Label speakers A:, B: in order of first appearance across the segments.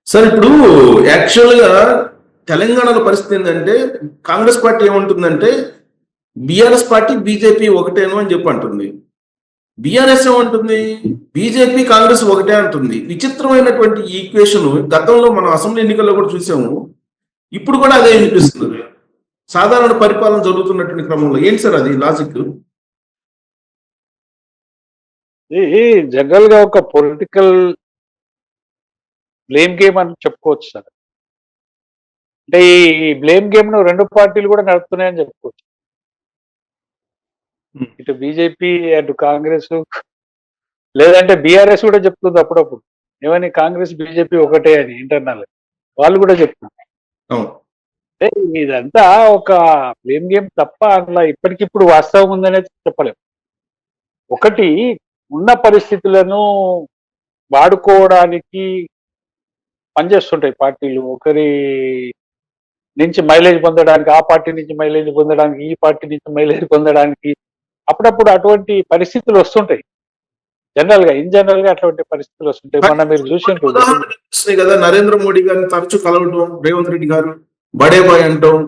A: Sir ఇప్పుడు యాక్చువల్‌గా తెలంగాణలో పరిస్థితి ఏందంటే, కాంగ్రెస్ పార్టీ ఏమంటుందంటే, బీఆర్ఎస్ పార్టీ, బీజేపీ ఒకటేను అని చెప్పి అంటుంది. బీఆర్ఎస్ ఏమంటుంది, బీజేపీ, కాంగ్రెస్ ఒకటే అంటుంది. విచిత్రమైనటువంటి ఈ ఈక్వేషన్ గతంలో మనం అసెంబ్లీ ఎన్నికల్లో కూడా చూసాము. ఇప్పుడు కూడా అదే వినిపిస్తున్నది. సాధారణ పరిపాలన జరుగుతున్నటువంటి క్రమంలో. ఏంటి సార్ అది లాజిక్?
B: ఇది జనరల్ గా ఒక పొలిటికల్ బ్లేమ్ గేమ్ అని చెప్పుకోవచ్చు సార్. అంటే ఈ బ్లేమ్ గేమ్ ను రెండు పార్టీలు కూడా నడుపుతున్నాయని చెప్పుకోవచ్చు. ఇటు బీజేపీ, అటు కాంగ్రెస్, లేదంటే బీఆర్ఎస్ కూడా చెప్తుంది అప్పుడప్పుడు. ఏమని కాంగ్రెస్ బీజేపీ ఒకటే అని ఇంటర్నల్ వాళ్ళు కూడా చెప్తున్నారు.
A: అవును.
B: అంటే ఇదంతా ఒక బ్లేమ్ గేమ్ తప్ప అట్లా ఇప్పటికిప్పుడు వాస్తవం ఉందనేది చెప్పలేము. ఒకటి ఉన్న పరిస్థితులను వాడుకోవడానికి పనిచేస్తుంటాయి పార్టీలు. ఒకరి నుంచి మైలేజ్ పొందడానికి, ఆ పార్టీ నుంచి మైలేజ్ పొందడానికి, ఈ పార్టీ నుంచి మైలేజ్ పొందడానికి అప్పుడప్పుడు అటువంటి పరిస్థితులు వస్తుంటాయి. ఇన్ జనరల్ గా అటువంటి పరిస్థితులు వస్తుంటాయి.
A: కానీ
B: మొన్న మీరు
A: కొన్ని
B: చూసిండ్రు
A: ఉదాహరణలు కనిపిస్తున్నాయి కదా, నరేంద్ర మోడీ గారిని తరచూ కలవటం, రేవంత్ రెడ్డి గారు బడే బాయ్ అంటాం,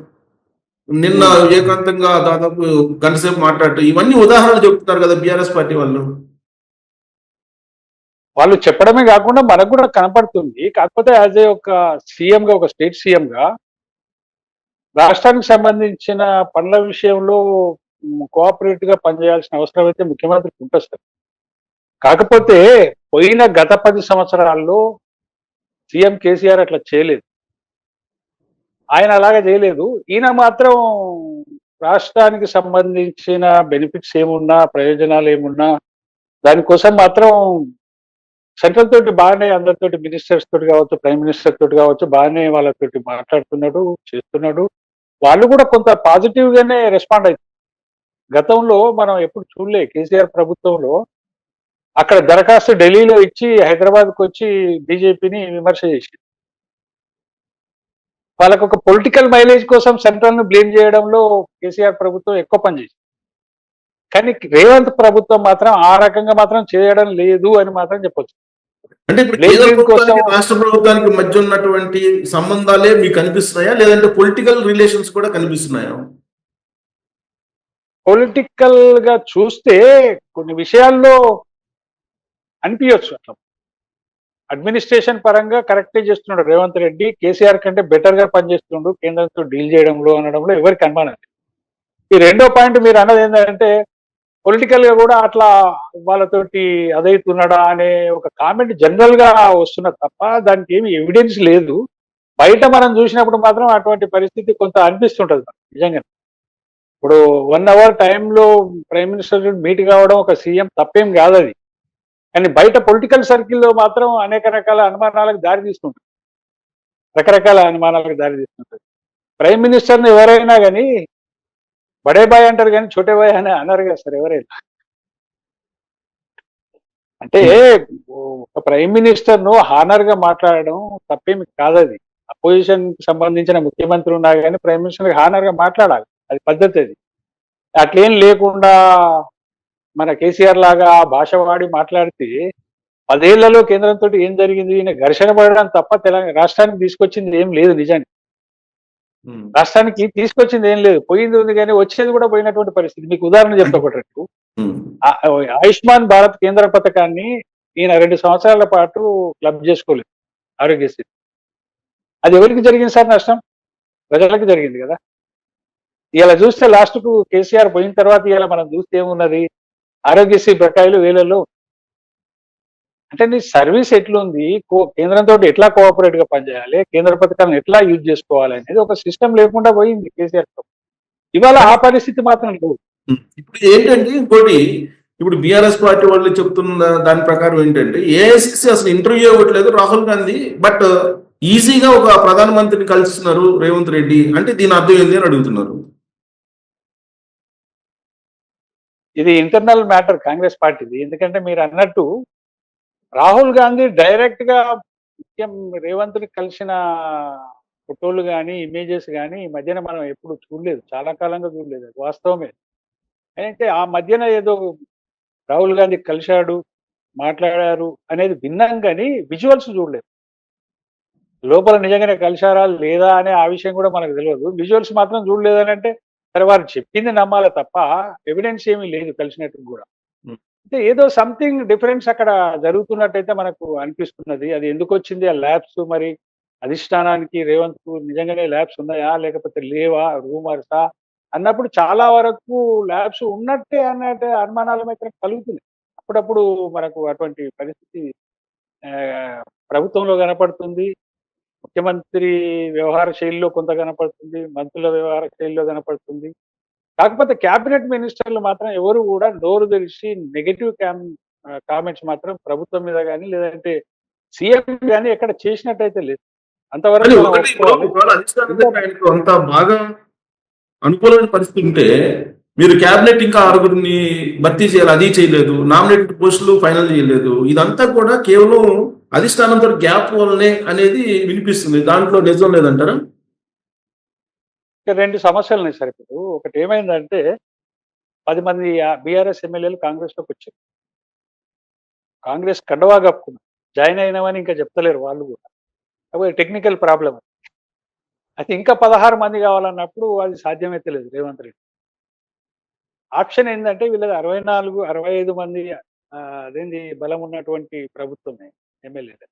A: నిన్న ఏకాంతంగా దాదాపు గంట సేపు మాట్లాడటం, ఇవన్నీ ఉదాహరణలు చెప్తున్నారు కదా బీఆర్ఎస్ పార్టీ వాళ్ళు.
B: వాళ్ళు చెప్పడమే కాకుండా మనకు కూడా కనపడుతుంది. కాకపోతే యాజ్ ఏ ఒక సీఎం గా, ఒక స్టేట్ సీఎం గా రాష్ట్రానికి సంబంధించిన పనుల విషయంలో కోఆపరేట్ గా పనిచేయాల్సిన అవసరం అయితే ముఖ్యమంత్రికి ఉంటుంది సార్. కాకపోతే పోయిన గత 10 సంవత్సరాల్లో సీఎం కేసీఆర్ అట్లా చేయలేదు. ఆయన అలాగే చేయలేదు. ఈయన మాత్రం రాష్ట్రానికి సంబంధించిన బెనిఫిట్స్ ఏమున్నా, ప్రయోజనాలు ఏమున్నా దానికోసం మాత్రం సెంట్రల్ తోటి బాగానే అందరితోటి, మినిస్టర్స్ తోటి కావచ్చు, ప్రైమ్ మినిస్టర్ తోటి కావచ్చు, బాగానే వాళ్ళతోటి మాట్లాడుతున్నాడు, చేస్తున్నాడు. వాళ్ళు కూడా కొంత పాజిటివ్ గానే రెస్పాండ్ అవుతుంది. గతంలో మనం ఎప్పుడు చూడలే కేసీఆర్ ప్రభుత్వంలో అక్కడ దరఖాస్తు ఢిల్లీలో ఇచ్చి హైదరాబాద్కి వచ్చి బీజేపీని విమర్శ చేసి వాళ్ళకు ఒక పొలిటికల్ మైలేజ్ కోసం సెంట్రల్ ను బ్లేమ్ చేయడంలో కేసీఆర్ ప్రభుత్వం ఎక్కువ పనిచేసింది. కానీ రేవంత్ ప్రభుత్వం మాత్రం ఆ రకంగా మాత్రం చేయడం లేదు అని మాత్రం చెప్పొచ్చు.
A: అంటే ఇప్పుడు
B: బ్లేమ్
A: కేంద్ర
B: గేమ్ కోసం
A: ప్రభుత్వానికి రాష్ట్ర ప్రభుత్వానికి మధ్య ఉన్నటువంటి సంబంధాలే మీకు కనిపిస్తున్నాయా, లేదంటే పొలిటికల్ రిలేషన్స్ కూడా కనిపిస్తున్నాయా?
B: పొలిటికల్ గా చూస్తే కొన్ని విషయాల్లో అనిపించచ్చు అట్లా. అడ్మినిస్ట్రేషన్ పరంగా కరెక్టే చేస్తున్నాడు రేవంత్ రెడ్డి. కేసీఆర్ కంటే బెటర్ గా పనిచేస్తున్నాడు కేంద్రంతో డీల్ చేయడంలో అనడంలో ఎవరికి అనుమానం లేదు. ఈ రెండో పాయింట్ మీరు అన్నది ఏంటంటే పొలిటికల్ గా కూడా అట్లా వాళ్ళతోటి అదైతున్నాడా అనే ఒక కామెంట్ జనరల్ గా వస్తున్నది తప్ప దానికి ఏమి ఎవిడెన్స్ లేదు. బయట మనం చూసినప్పుడు మాత్రం అటువంటి పరిస్థితి కొంత అనిపిస్తుంటది నిజంగా. ఇప్పుడు 1 అవర్ టైంలో ప్రైమ్ మినిస్టర్ మీట్ కావడం ఒక సీఎం తప్పేం కాదు అది. కానీ బయట పొలిటికల్ సర్కిల్లో మాత్రం అనేక రకాల అనుమానాలకు దారి తీస్తుంటుంది. రకరకాల అనుమానాలకు దారి తీస్తుంటుంది. ప్రైమ్ మినిస్టర్ని ఎవరైనా కానీ బడే బాయ్ అంటారు కానీ చోటే బాయ్ అని అన్నారు కదా సార్ ఎవరైనా. అంటే ఒక ప్రైమ్ మినిస్టర్ ను హానర్ గా మాట్లాడడం తప్పేమి కాదది. అపోజిషన్ కి సంబంధించిన ముఖ్యమంత్రి ఉన్నా కానీ ప్రైమ్ మినిస్టర్ హానర్ గా మాట్లాడాలి, అది పద్ధతి. అది అట్లేం లేకుండా మన కేసీఆర్ లాగా భాష వాడి మాట్లాడితే 10 ఏళ్లలో కేంద్రంతో ఏం జరిగింది, ఈయన ఘర్షణ పడడం తప్ప తెలంగాణ రాష్ట్రానికి తీసుకొచ్చింది ఏం లేదు. నిజానికి రాష్ట్రానికి తీసుకొచ్చింది ఏం లేదు, పోయింది ఉంది కానీ వచ్చేది కూడా పోయినటువంటి పరిస్థితి. మీకు ఉదాహరణ చెప్తా ఒకటి. ఆయుష్మాన్ భారత్ కేంద్ర పథకాన్ని ఈయన 2 సంవత్సరాల పాటు క్లబ్ చేసుకోలేదు ఆరోగ్యశ్రీ. అది ఎవరికి జరిగింది సార్ నష్టం? ప్రజలకు జరిగింది కదా. ఇలా చూస్తే లాస్ట్ కు కేసీఆర్ పోయిన తర్వాత ఇలా మనం చూస్తే ఏమున్నది, ఆరోగ్యశ్రీ బకాయిలు వేలలో. అంటే నీ సర్వీస్ ఎట్లుంది, కేంద్రంతో ఎట్లా కోఆపరేట్ గా పనిచేయాలి, కేంద్ర పథకాలను ఎట్లా యూజ్ చేసుకోవాలి అనేది ఒక సిస్టమ్ లేకుండా పోయింది కేసీఆర్. ఇవాళ ఆ పరిస్థితి మాత్రం లేదు.
A: ఇప్పుడు ఏంటంటే ఇంకోటి, ఇప్పుడు బీఆర్ఎస్ పార్టీ వాళ్ళు చెప్తున్న దాని ప్రకారం ఏంటంటే ఏఐసిసి అసలు ఇంటర్వ్యూ ఇవ్వట్లేదు రాహుల్ గాంధీ, బట్ ఈజీగా ఒక ప్రధానమంత్రిని కలుస్తున్నారు రేవంత్ రెడ్డి, అంటే దీని అర్థం ఏంది అని అడుగుతున్నారు.
B: ఇది ఇంటర్నల్ మ్యాటర్ కాంగ్రెస్ పార్టీది. ఎందుకంటే మీరు అన్నట్టు రాహుల్ గాంధీ డైరెక్ట్ గా ముఖ్యం రేవంత్ ని కలిసిన ఫోటోలు కానీ ఇమేజెస్ కానీ ఈ మధ్యన మనం ఎప్పుడు చూడలేదు, చాలా కాలంగా చూడలేదు. అది వాస్తవమే. అయితే ఆ మధ్యన ఏదో రాహుల్ గాంధీ కలిశాడు, మాట్లాడారు అనేది విన్నాం కానీ విజువల్స్ చూడలేదు. లోపల నిజంగానే కలిశారా లేదా అనే ఆ విషయం కూడా మనకు తెలియదు. విజువల్స్ మాత్రం చూడలేదని అంటే సరే వారు చెప్పింది నమ్మాలి తప్ప ఎవిడెన్స్ ఏమీ లేదు కలిసినట్టు కూడా.
A: ఉమ్.
B: అంటే ఏదో సంథింగ్ డిఫరెన్స్ అక్కడ జరుగుతున్నట్టయితే మనకు అనిపిస్తున్నది. అది ఎందుకొచ్చింది ఆ ల్యాబ్స్ మరి అధిష్టానానికి రేవంత్‌కు నిజంగానే ల్యాబ్స్ ఉన్నాయా? లేకపోతే లేవా? రూమర్సా? అన్నప్పుడు చాలా వరకు ల్యాబ్స్ ఉన్నట్టే అన్నట్టు అనుమానాలు మాత్రం కలుగుతున్నాయి. అప్పుడప్పుడు మనకు అటువంటి పరిస్థితి ప్రభుత్వంలో కనపడుతుంది. ముఖ్యమంత్రి వ్యవహార శైలిలో కొంత కనపడుతుంది. మంత్రుల వ్యవహార శైలిలో కనపడుతుంది. కాకపోతే క్యాబినెట్ మినిస్టర్‌లు మాత్రం ఎవరు గూడా నోరు తెరిచి నెగెటివ్ కామెంట్స్ మాత్రం ప్రభుత్వం మీద గాని, లేదంటే సీఎం గాని ఎక్కడ చేసినట్టయితే లేదు. అంతవరకు
A: కానీ
B: మనం
A: ఒకటి ఇప్పుడు
B: ఒప్పుకోవాలి.
A: ఒకవేళ అధిష్టానం
B: ఇంకా
A: దగ్గర ఆయనకు అంత బాగా అనుకూలమైన పరిస్థితి ఉంటే మీరు క్యాబినెట్ ఇంకా ఆరుగురిని భర్తీ చేయాలి, అది చేయలేదు, నామినేటెడ్ పోస్టులు ఫైనల్ చేయలేదు, ఇదంతా కూడా కేవలం అధిష్టానంతో గ్యాప్ వల్లనే అనేది వినిపిస్తుంది. దాంట్లో నిజం లేదంటారా?
B: 2 సమస్యలున్నాయి సార్ ఇప్పుడు. ఒకటేమైందంటే 10 మంది బీఆర్ఎస్ ఎమ్మెల్యేలు కాంగ్రెస్‌లోకొచ్చారు. కాంగ్రెస్ కండువా కప్పుకున్నారు. జాయిన్ అయినామని ఇంకా చెప్తలేరు వాళ్ళు గూడా. కాకపోతే టెక్నికల్ ప్రాబ్లమ్. అయితే ఇంకా 16 మంది కావాలన్నప్పుడు అది సాధ్యమైతే లేదు రేవంత్ రెడ్డి. ఆప్షన్ ఏందంటే వీళ్ళది 64, 65 మంది అదేంది బలం ఉన్నటువంటి ప్రభుత్వమే ఎమ్మెల్యేలు.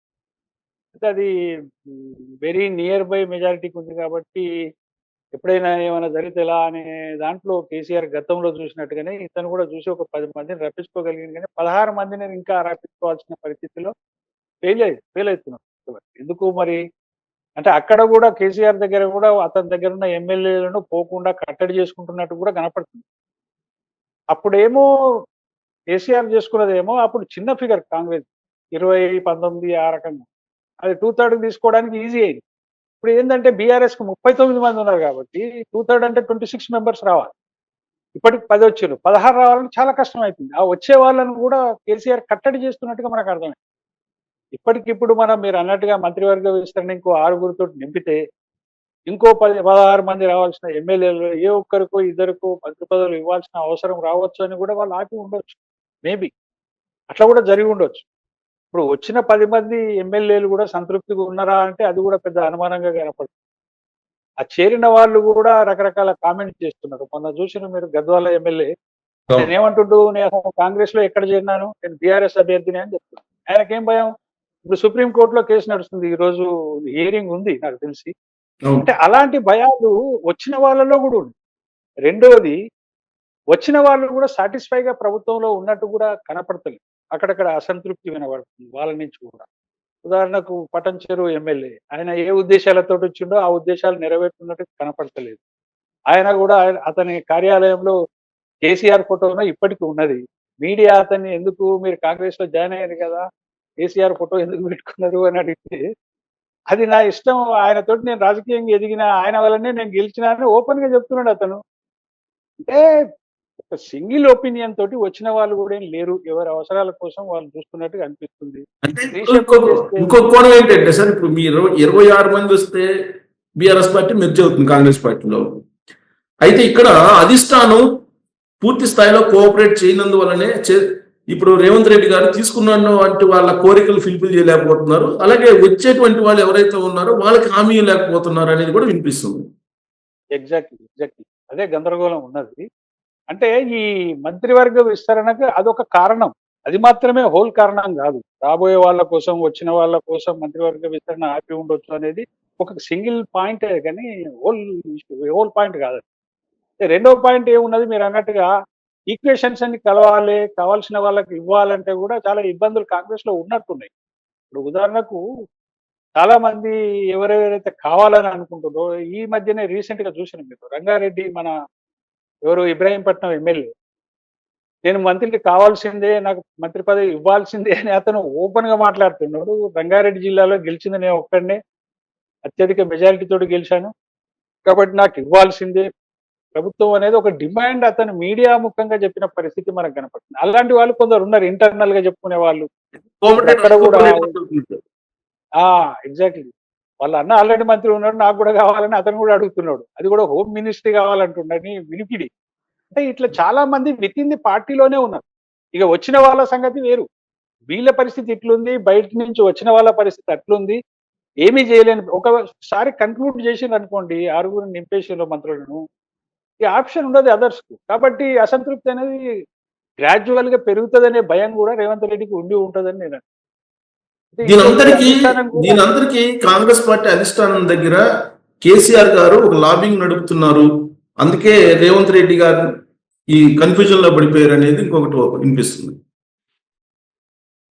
B: అయితే అది వెరీ నియర్ బై మెజారిటీకి ఉంది కాబట్టి ఎప్పుడైనా ఏమైనా జరిగితే ఎలా అనే దాంట్లో కేసీఆర్ గతంలో చూసినట్టుగానే ఇతను కూడా చూసి ఒక 10 మందిని రప్పించుకోగలిగింది కానీ 16 మందిని ఇంకా రప్పించుకోవాల్సిన పరిస్థితిలో ఫెయిల్ అవుతున్నారు. ఎందుకు మరి అంటే అక్కడ కూడా కేసీఆర్ దగ్గర కూడా అతని దగ్గర ఉన్న ఎమ్మెల్యేలను పోకుండా కట్టడి చేసుకుంటున్నట్టు కూడా కనపడుతుంది. అప్పుడేమో కేసీఆర్ చేసుకున్నదేమో అప్పుడు చిన్న ఫిగర్ కాంగ్రెస్ 20, 19 ఆ రకంగా అది 2/3 తీసుకోవడానికి ఈజీ అయింది. ఇప్పుడు ఏంటంటే బీఆర్ఎస్ కు 39 మంది ఉన్నారు కాబట్టి 2/3 అంటే 26 మెంబర్స్ రావాలి. ఇప్పటికి 10 వచ్చారు. 16 రావాలంటే చాలా కష్టం అవుతుంది. ఆ వచ్చే వాళ్ళను కూడా కేసీఆర్ కట్టడి చేస్తున్నట్టుగా మనకు అర్థమైంది. ఇప్పటికిప్పుడు మనం మీరు అన్నట్టుగా మంత్రివర్గ విస్తరణ ఇంకో 6గురితో నింపితే ఇంకో 16 మంది రావాల్సిన ఎమ్మెల్యేలు ఏ ఒక్కరికో ఇద్దరికో మంత్రి పదవులు ఇవ్వాల్సిన అవసరం రావచ్చు అని కూడా వాళ్ళు ఆపి ఉండొచ్చు. మేబీ అట్లా కూడా జరిగి ఉండొచ్చు. ఇప్పుడు వచ్చిన 10 మంది ఎమ్మెల్యేలు కూడా సంతృప్తిగా ఉన్నారా అంటే అది కూడా పెద్ద అనుమానంగా కనపడుతుంది. ఆ చేరిన వాళ్ళు కూడా రకరకాల కామెంట్స్ చేస్తున్నారు. మొన్న చూసిన మీరు గద్వాల ఎమ్మెల్యే ఆయన ఏమంటుండు, నేను అసలు కాంగ్రెస్ లో ఎక్కడ చేరినాను, నేను బీఆర్ఎస్ అభ్యర్థిని అని చెప్తున్నాను. ఆయనకేం భయం? ఇప్పుడు సుప్రీం కోర్టులో కేసు నడుస్తుంది. ఈ రోజు హియరింగ్ ఉంది నాకు తెలిసి.
A: అవును.
B: అంటే అలాంటి భయాలు వచ్చిన వాళ్ళలో కూడా ఉంది. రెండోది వచ్చిన వాళ్ళు కూడా సాటిస్ఫైగా ప్రభుత్వంలో ఉన్నట్టు కూడా కనపడతలేదు. అక్కడక్కడ అసంతృప్తి వినబడుతుంది వాళ్ళ నుంచి కూడా. ఉదాహరణకు పటంచెరు ఎమ్మెల్యే ఆయన ఏ ఉద్దేశాలతో వచ్చిండో ఆ ఉద్దేశాలు నెరవేరుతున్నట్టు కనపడతలేదు. ఆయన కూడా అతని కార్యాలయంలో కేసీఆర్ ఫోటోను ఇప్పటికీ ఉన్నది. మీడియా అతన్ని ఎందుకు మీరు కాంగ్రెస్ లో జాయిన్ అయ్యారు కదా, కేసీఆర్ ఫోటో ఎందుకు పెట్టుకున్నారు అని అడిగితే అది నా ఇష్టం, ఆయనతోటి నేను రాజకీయంగా ఎదిగిన, ఆయన వల్లనే నేను గెలిచినా అని ఓపెన్ గా చెప్తున్నాడు అతను. అంటే ఒక సింగిల్ ఒపీనియన్ తోటి వచ్చిన వాళ్ళు కూడా ఏం లేరు. ఎవరి అవసరాల కోసం వాళ్ళు చూస్తున్నట్టుగా అనిపిస్తుంది.
A: అంటే ఇప్పుడు
B: రీషఫుల్ చేస్తే
A: ఇంకో కోణం ఏంటంటే సార్, ఇప్పుడు మీరు 26 మంది వస్తే బీఆర్ఎస్ పార్టీ మెర్జ్ అవుతుంది కాంగ్రెస్ పార్టీలో. అయితే ఇక్కడ అధిష్టానం పూర్తి స్థాయిలో కోఆపరేట్ చేయనందువల్లనే ఇప్పుడు రేవంత్ రెడ్డి గారు తీసుకున్నటువంటి వాళ్ళ కోరికలు ఫిల్ఫిల్ చేయలేకపోతున్నారు. అలాగే వచ్చేటువంటి వాళ్ళు ఎవరైతే ఉన్నారో వాళ్ళకి హామీ లేకపోతున్నారు అనేది కూడా వినిపిస్తుంది.
B: ఎగ్జాక్ట్లీ అదే గందరగోళం ఉన్నది. అంటే ఈ మంత్రివర్గ విస్తరణకు అదొక కారణం. అది మాత్రమే హోల్ కారణం కాదు. రాబోయే వాళ్ళ కోసం, వచ్చిన వాళ్ళ కోసం మంత్రివర్గ విస్తరణ ఆపి ఉండొచ్చు అనేది ఒక సింగిల్ పాయింటే కానీ హోల్ పాయింట్ కాదు. రెండో పాయింట్ ఏమున్నది మీరు అన్నట్టుగా ఈక్వేషన్స్ అన్ని కలవాలి, కావాల్సిన వాళ్ళకి ఇవ్వాలంటే కూడా చాలా ఇబ్బందులు కాంగ్రెస్ లో ఉన్నట్టున్నాయి. ఇప్పుడు ఉదాహరణకు చాలా మంది ఎవరెవరైతే కావాలని అనుకుంటున్నారో ఈ మధ్యనే రీసెంట్ గా చూసిన మీరు రంగారెడ్డి మన ఎవరు ఇబ్రాహీంపట్నం ఎమ్మెల్యే నేను మంత్రికి కావాల్సిందే, నాకు మంత్రి పదవి ఇవ్వాల్సిందే అని అతను ఓపెన్ గా మాట్లాడుతున్నాడు. రంగారెడ్డి జిల్లాలో గెలిచింది నేను ఒక్కడనే, అత్యధిక మెజారిటీ తోటి గెలిచాను కాబట్టి నాకు ఇవ్వాల్సిందే ప్రభుత్వం అనేది ఒక డిమాండ్ అతను మీడియా ముఖంగా చెప్పిన పరిస్థితి మనకు కనపడుతుంది. అలాంటి వాళ్ళు కొందరు ఉన్నారు ఇంటర్నల్ గా చెప్పుకునే వాళ్ళు. అక్కడ కూడా ఎగ్జాక్ట్లీ వాళ్ళ అన్న ఆల్రెడీ మంత్రి ఉన్నాడు, నాకు కూడా కావాలని అతను కూడా అడుగుతున్నాడు. అది కూడా హోమ్ మినిస్ట్రీ కావాలంటున్నాడని వినికిడి. అంటే ఇట్లా చాలా మంది విత్ ఇన్ ది పార్టీలోనే ఉన్నారు. ఇక వచ్చిన వాళ్ళ సంగతి వేరు. వీళ్ళ పరిస్థితి ఇట్లుంది, బయట నుంచి వచ్చిన వాళ్ళ పరిస్థితి అట్లుంది. ఏమీ చేయలేని ఒకసారి కన్క్లూడ్ చేసింది అనుకోండి, ఆరుగురు నింపేసిన మంత్రులను, ఈ ఆప్షన్ ఉండదు అదర్స్ కు. కాబట్టి అసంతృప్తి అనేది గ్రాడ్యువల్ గా పెరుగుతుందనే భయం కూడా రేవంత్ రెడ్డికి ఉండి ఉంటదని నేను అంటే ఇంకోటి
A: దీనంతరికి
B: అధిష్టానం కూడా
A: దీనంతరికి కాంగ్రెస్ పార్టీ అధిష్టానం దగ్గర కేసీఆర్ గారు ఒక లాబింగ్ నడుపుతున్నారు, అందుకే రేవంత్ రెడ్డి గారు ఈ కన్ఫ్యూజన్ లో పడిపోయారు అనేది ఇంకొకటి వినిపిస్తుంది.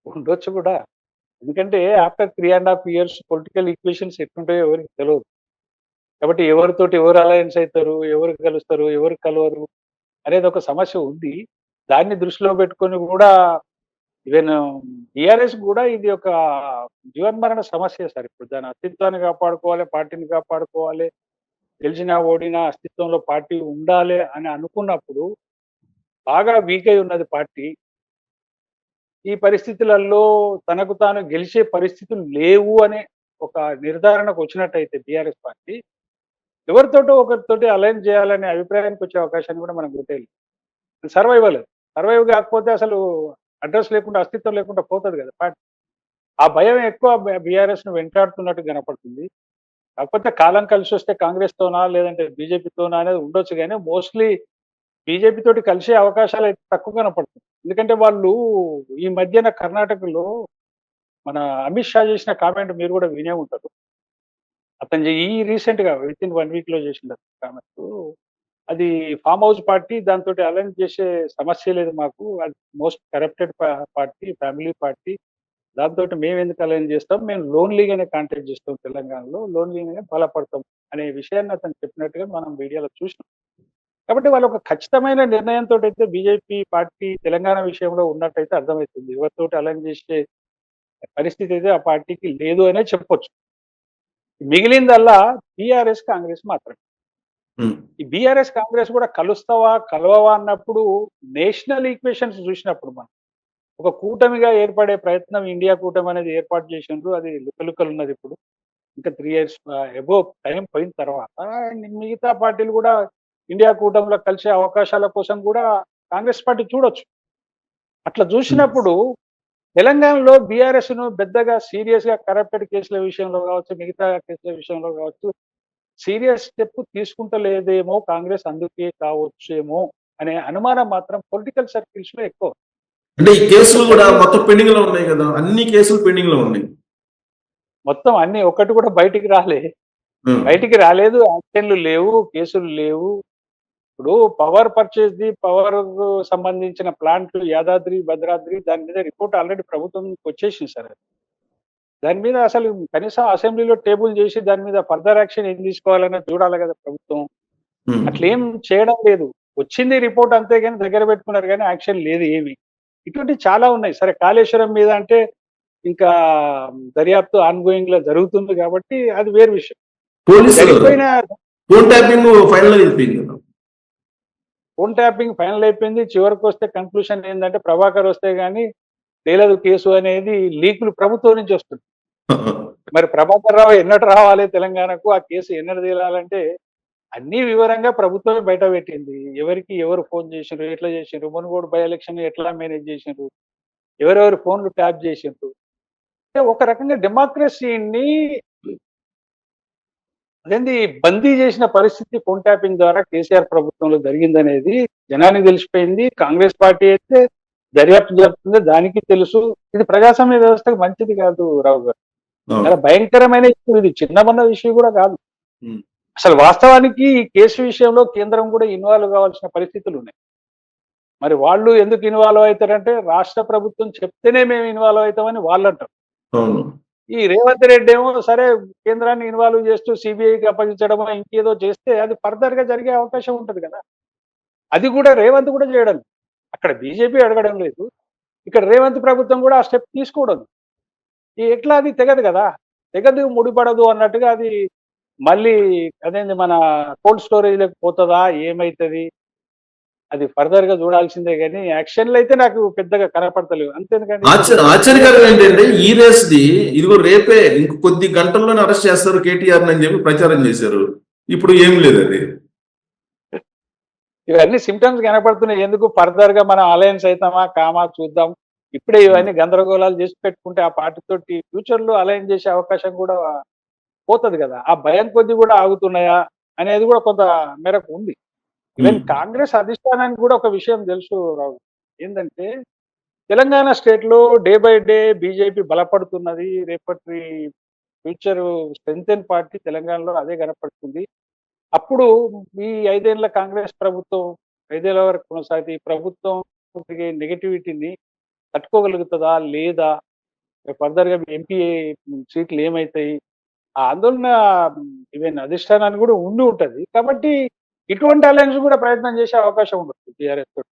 B: ఉండొచ్చు కూడా. ఎందుకంటే ఆఫ్టర్ 3.5 years పొలిటికల్ ఈక్వేషన్స్ ఎట్లుంటాయో ఎవరికి తెలియదు. కాబట్టి ఎవరితోటి ఎవరు అలయన్స్ అవుతారు, ఎవరు కలుస్తారు, ఎవరు కలవరు అనేది ఒక సమస్య ఉంది. దాన్ని దృష్టిలో పెట్టుకొని కూడా ఈవెన్ టీఆర్ఎస్ కూడా ఇది ఒక జీవన్మరణ సమస్య సార్. ఇప్పుడు దాని అస్తిత్వాన్ని కాపాడుకోవాలి, పార్టీని కాపాడుకోవాలి, గెలిచినా ఓడినా అస్తిత్వంలో పార్టీ ఉండాలి అని అనుకున్నప్పుడు బాగా వీక్ అయి ఉన్నది పార్టీ. ఈ పరిస్థితులలో తనకు తాను గెలిచే పరిస్థితులు లేవు అనే ఒక నిర్ధారణకు వచ్చినట్టయితే టీఆర్ఎస్ పార్టీ ఎవరితోటో ఒకరితోటి అలైన్ చేయాలనే అభిప్రాయానికి వచ్చే అవకాశాన్ని కూడా మనం గుర్తేయాలి. సర్వైవ్ కాకపోతే అసలు అడ్రస్ లేకుండా అస్తిత్వం లేకుండా పోతుంది కదా పార్టీ. ఆ భయం ఎక్కువ బీఆర్ఎస్ ను వెంటాడుతున్నట్టు కనపడుతుంది. కాకపోతే కాలం కలిసి వస్తే కాంగ్రెస్ తోనా లేదంటే బీజేపీతోనా అనేది ఉండొచ్చు, కానీ మోస్ట్లీ బీజేపీ తోటి కలిసే అవకాశాలు అయితే తక్కువ కనపడుతుంది. ఎందుకంటే వాళ్ళు ఈ మధ్యన కర్ణాటకలో మన అమిత్ షా చేసిన కామెంట్ మీరు కూడా వినే ఉంటారు. అతను ఈ రీసెంట్ గా విత్ ఇన్ 1 week లో చేసిన కామెంట్, అది ఫామ్ హౌస్ పార్టీ, దాంతో అలైన్ చేసే సమస్య లేదు మాకు, అది most corrupted party, family party, దాంతో మేము ఎందుకు అలైన్ చేస్తాం, మేము లోన్లీగానే కాంటాక్ట్ చేస్తాం, తెలంగాణలో లోన్లీగానే బలపడతాం అనే విషయాన్ని అతను చెప్పినట్టుగా మనం మీడియాలో చూసినాం. కాబట్టి వాళ్ళు ఒక ఖచ్చితమైన నిర్ణయంతో అయితే బీజేపీ పార్టీ తెలంగాణ విషయంలో ఉన్నట్టయితే అర్థమవుతుంది. ఎవరితోటి అలైన్ చేసే పరిస్థితి అయితే ఆ పార్టీకి లేదు అనే చెప్పొచ్చు. మిగిలిందల్లా బీఆర్ఎస్ కాంగ్రెస్ మాత్రమే. ఈ బీఆర్ఎస్ కాంగ్రెస్ కూడా కలుస్తావా కలవవా అన్నప్పుడు నేషనల్ ఈక్వేషన్స్ చూసినప్పుడు మనం ఒక కూటమిగా ఏర్పడే ప్రయత్నం ఇండియా కూటమి అనేది ఏర్పాటు చేసిండ్రు. అది లుకలుకలు ఉన్నది. ఇప్పుడు ఇంకా 3 years అబోవ్ టైం పోయిన తర్వాత మిగతా పార్టీలు కూడా ఇండియా కూటమిలో కలిసే అవకాశాల కోసం కూడా కాంగ్రెస్ పార్టీ చూడొచ్చు. అట్లా చూసినప్పుడు తెలంగాణలో బీఆర్ఎస్ ను పెద్దగా సీరియస్ గా కరప్టెడ్ కేసుల విషయంలో కావచ్చు, మిగతా కేసుల విషయంలో కావచ్చు, సీరియస్ స్టెప్ తీసుకుంటలేదేమో కాంగ్రెస్, అందుకే కావచ్చేమో అనే అనుమానం మాత్రం పొలిటికల్ సర్కిల్స్ లో ఎక్కువ.
A: అంటే ఈ కేసులు కూడా మొత్తం పెండింగ్ లో ఉన్నాయి కదా, అన్ని కేసులు పెండింగ్ లో ఉన్నాయి.
B: మొత్తం అన్ని ఒక్కటి కూడా బయటికి రాలేదు, యాక్షన్లు లేవు, కేసులు లేవు. ఇప్పుడు పవర్ పర్చేజ్ ది పవర్ సంబంధించిన ప్లాంట్లు యాదాద్రి, భద్రాద్రి, దాని మీద రిపోర్ట్ ఆల్రెడీ ప్రభుత్వం వచ్చేసింది సార్. దాని మీద అసలు కనీసం అసెంబ్లీలో టేబుల్ చేసి దాని మీద ఫర్దర్ యాక్షన్ ఏం తీసుకోవాలనేది చూడాలి కదా ప్రభుత్వం. అట్లేం చేయడం లేదు. వచ్చింది రిపోర్ట్ అంతే కానీ దగ్గర పెట్టుకున్నారు కానీ యాక్షన్ లేదు ఏమి. ఇటువంటి చాలా ఉన్నాయి. సరే కాళేశ్వరం మీద అంటే ఇంకా దర్యాప్తు ఆన్గోయింగ్ లో జరుగుతుంది కాబట్టి అది వేరు విషయం.
A: ఫోన్ ట్యాపింగ్
B: ఫైనల్ అయిపోయింది. చివరికి వస్తే కన్క్లూషన్ ఏంటంటే ప్రభాకర్ వస్తే గానీ తేలదు కేసు అనేది లీకులు ప్రభుత్వం నుంచి వస్తుంది. మరి ప్రభాకర్ రావు ఎన్నటి రావాలి తెలంగాణకు, ఆ కేసు ఎన్నటి తేలాలంటే అన్ని వివరంగా ప్రభుత్వమే బయట పెట్టింది. ఎవరికి ఎవరు ఫోన్ చేసిండ్రు, ఎట్లా చేసిండ్రు, మునుగోడు బై ఎలక్షన్ ఎట్లా మేనేజ్ చేసిండ్రు, ఎవరెవరు ఫోన్లు ట్యాప్ చేసిండ్రు. ఒక రకంగా డెమోక్రసీని అదేంది బందీ చేసిన పరిస్థితి ఫోన్ ట్యాపింగ్ ద్వారా కేసీఆర్ ప్రభుత్వంలో జరిగిందనేది జనానికి తెలిసిపోయింది. కాంగ్రెస్ పార్టీ అయితే దర్యాప్తు జరుగుతుంది, దానికి తెలుసు. ఇది ప్రజాస్వామ్య వ్యవస్థకు మంచిది కాదు రావు గారు. చాలా భయంకరమైన ఇష్యూ ఇది, చిన్నమన్న విషయం కూడా కాదు. అసలు వాస్తవానికి ఈ కేసు విషయంలో కేంద్రం కూడా ఇన్వాల్వ్ కావాల్సిన పరిస్థితులు ఉన్నాయి. మరి వాళ్ళు ఎందుకు ఇన్వాల్వ్ అవుతారంటే రాష్ట్ర ప్రభుత్వం చెప్తేనే మేము ఇన్వాల్వ్ అవుతామని వాళ్ళు అంటారు. ఈ రేవంత్ రెడ్డి ఏమో సరే కేంద్రాన్ని ఇన్వాల్వ్ చేస్తూ సిబిఐకి అప్పగించడమో ఇంకేదో చేస్తే అది ఫర్దర్ గా జరిగే అవకాశం ఉంటది కదా. అది కూడా రేవంత్ కూడా చేయడం, అక్కడ బీజేపీ అడగడం లేదు, ఇక్కడ రేవంత్ ప్రభుత్వం కూడా ఆ స్టెప్ తీసుకోవడం. ఎట్లా అది తెగదు ముడిపడదు అన్నట్టుగా అది మళ్ళీ అదేంది మన కోల్డ్ స్టోరేజ్లోకి పోతుందా, ఏమైతుంది అది ఫర్దర్ గా చూడాల్సిందే. కానీ యాక్షన్లు అయితే నాకు పెద్దగా కనపడతలేవు. అంతేందుకంటే
A: ఆశ్చర్యకరం ఏంటంటే ఈ రేస్ ది ఇదిగో రేపే ఇంక కొద్ది గంటల్లోనే అరెస్ట్ చేస్తారు కేటీఆర్ అని చెప్పి ప్రచారం చేశారు. ఇప్పుడు ఏం లేదు అది.
B: ఇవన్నీ సిమ్టమ్స్ కనపడుతున్నాయి. ఎందుకు ఫర్దర్ గా మనం అలయన్స్ అవుతామా కామా చూద్దాం. ఇప్పుడే ఇవన్నీ గందరగోళాలు చేసి పెట్టుకుంటే ఆ పార్టీ తోటి ఫ్యూచర్ లో అలైన్ చేసే అవకాశం కూడా పోతది కదా, ఆ భయం కొద్ది కూడా ఆగుతున్నాయా అనేది కూడా కొంత మేరకు ఉంది. ఈవెన్ కాంగ్రెస్ అధిష్టానానికి కూడా ఒక విషయం తెలుసు రావు, ఏంటంటే తెలంగాణ స్టేట్ లో డే బై డే బీజేపీ బలపడుతున్నది. రేపటి ఫ్యూచర్ స్ట్రెంగ్తెన్ పార్టీ తెలంగాణలో అదే కనపడుతుంది. అప్పుడు ఈ 5 ఏళ్ల కాంగ్రెస్ ప్రభుత్వం 5 ఏళ్ల వరకు కొనసాగితే ఈ ప్రభుత్వం నెగటివిటీని తట్టుకోగలుగుతుందా లేదా, ఫర్దర్ గా ఎంపీ సీట్లు ఏమైతాయి, ఆ ఆందోళన ఈవెన్ అధిష్టానానికి కూడా ఉండి ఉంటది. కాబట్టి ఇటువంటి అలయన్స్ కూడా ప్రయత్నం చేసే అవకాశం ఉండదు టీఆర్ఎస్ తోటి.